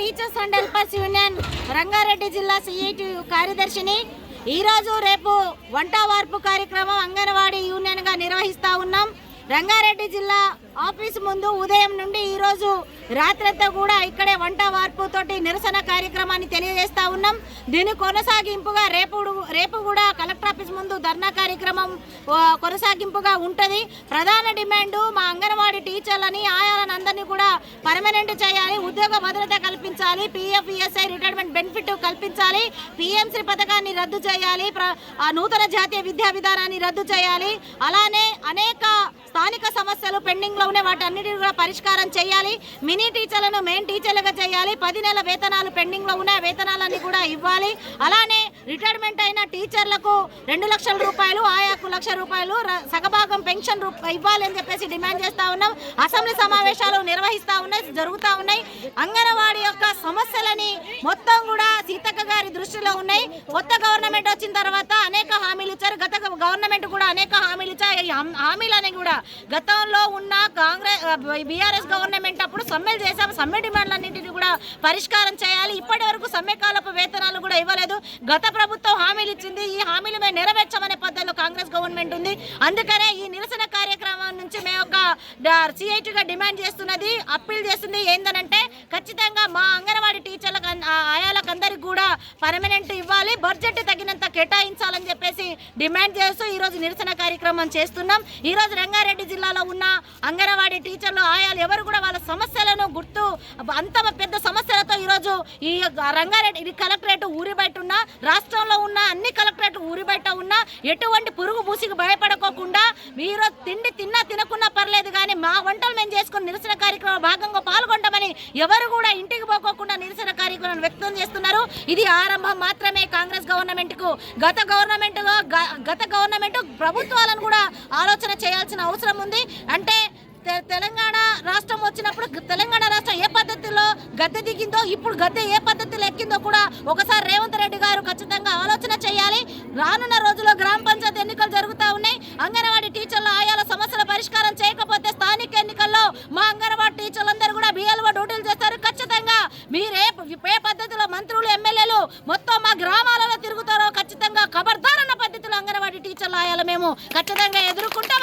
Teachers and helpers union Rangareddy జిల్లా CITU కార్యదర్శిని. ఈరోజు రేపు వంట వార్పు కార్యక్రమం అంగన్వాడీ యూనియన్గా నిర్వహిస్తూ ఉన్నాం. రంగారెడ్డి జిల్లా ఆఫీసు ముందు ఉదయం నుండి ఈరోజు రాత్రంతా కూడా ఇక్కడే వంట వార్పుతోటి నిరసన కార్యక్రమాన్ని తెలియజేస్తూ ఉన్నాం. దీని కొనసాగింపుగా రేపు కూడా కలెక్టర్ ఆఫీస్ ముందు ధర్నా కార్యక్రమం కొనసాగింపుగా ఉంటుంది. ప్రధాన డిమాండు మా అంగన్వాడీ టీచర్లని ఆయాలని అందరినీ కూడా పర్మనెంట్ చేయాలి, ఉద్యోగ భద్రత కల్పించాలి, PF ESI రిటైర్మెంట్ బెనిఫిట్ కల్పించాలి, PMC పథకాన్ని రద్దు చేయాలి, నూతన జాతీయ విద్యా విధానాన్ని రద్దు చేయాలి. అలానే అనేక స్థానిక సమస్యలు పెండింగ్లో ఉన్నాయి, వాటన్నిటిని కూడా పరిష్కారం చేయాలి. మినీ టీచర్లను మెయిన్ టీచర్లుగా చేయాలి. 10 నెలల వేతనాలు పెండింగ్లో ఉన్నాయి, వేతనాలన్నీ కూడా ఇవ్వాలి. అలానే రిటైర్మెంట్ అయిన టీచర్లకు 2 లక్షల రూపాయలు, ఆయాకు 1 లక్ష రూపాయలు సగభాగం పెన్షన్ ఇవ్వాలి అని చెప్పేసి డిమాండ్ చేస్తూ ఉన్నాం. అసెంబ్లీ సమావేశాలు జరుగుతూ ఉన్నాయి. అంగన్వాడీ యొక్క సమస్యలని మొత్తం కూడా సీతక్క గారి దృష్టిలో ఉన్నాయి. కొత్త గవర్నమెంట్ వచ్చిన తర్వాత అనేక హామీలు ఇచ్చారు. గత గవర్నమెంట్ కూడా అనేక హామీలు ఇచ్చారు. హామీలని కూడా గతంలో ఉన్న BRS గవర్నమెంట్ అప్పుడు సమ్మెలు చేశాము. సమ్మె డిమాండ్లన్నింటినీ కూడా పరిష్కారం చేయాలి. ఇప్పటి వరకు సమ్మె కాలపు వేతనాలు కూడా ఇవ్వలేదు. గత ప్రభుత్వం హామీలు ఇచ్చింది, ఈ హామీలు మేము నెరవేర్చమనే పద్ధతిలో కాంగ్రెస్ గవర్నమెంట్ ఉంది. అందుకనే ఈ నిరసన కార్యక్రమం నుంచి మేము ఒక CITగా డిమాండ్ చేస్తున్నది, అప్పీల్ చేస్తుంది ఏందనంటే ఖచ్చితంగా మా అంగన్వాడీ టీచర్లకు ఆయాలకు అందరికి కూడా పర్మనెంట్ ఇవ్వాలి, బడ్జెట్ తగినంత కేటాయించాలని చెప్పేసి డిమాండ్ చేస్తూ ఈరోజు నిరసన కార్యక్రమం చేస్తున్నాం. ఈరోజు రంగారెడ్డి జిల్లాలో ఉన్న అంగన్వాడీ టీచర్లు ఆయాలు ఎవరు కూడా వాళ్ళ సమస్యలను అంత పెద్ద సమస్యలతో ఈరోజు ఈ రంగారెడ్డి కలెక్టరేట్ ఊరి బయట ఉన్న, రాష్ట్రంలో ఉన్న అన్ని కలెక్టరేట్ ఊరి బయట ఉన్న ఎటువంటి పురుగు పూసికి భయపడకోకుండా మీరు తిండి తినకున్నా పర్లేదు కానీ మా వంటలు మేము చేసుకుని నిరసన కార్యక్రమం భాగంగా పాల్గొంటామని ఎవరు కూడా ఇంటికి పోకోకుండా నిరసన కార్యక్రమం వ్యక్తం చేస్తున్నారు. ఇది ఆరంభం మాత్రమే కాంగ్రెస్ గవర్నమెంట్కు. గత గవర్నమెంట్ ప్రభుత్వాలను కూడా ఆలోచన చేయాల్సిన అవసరం ఉంది. అంటే తెలంగాణ రాష్ట్రం వచ్చినప్పుడు తెలంగాణ రాష్ట్రం ఏ పద్ధతిలో గద్దె దిగిందో, ఇప్పుడు గద్దె ఏ పద్ధతిలో ఎక్కిందో కూడా ఒకసారి రేవంత్ రెడ్డి గారు ఖచ్చితంగా ఆలోచన చేయాలి. రానున్న రోజుల్లో గ్రామ పంచాయతీ ఎన్నికలు జరుగుతూ ఉన్నాయి. అంగన్వాడీ టీచర్ల ఆయాల సమస్యల పరిష్కారం చేయకపోతే స్థానిక ఎన్నికల్లో మా అంగన్వాడీ టీచర్లందరూ కూడా BLO డ్యూటీలు చేస్తారు. ఖచ్చితంగా మీరే పద్ధతిలో మంత్రులు ఎమ్మెల్యేలు మొత్తం మా గ్రామాలలో తిరుగుతారో ఖచ్చితంగా ఖబర్దార్ అన్న పద్ధతిలో అంగన్వాడీ టీచర్ల ఆయాల మేము ఖచ్చితంగా ఎదుర్కొంటాం.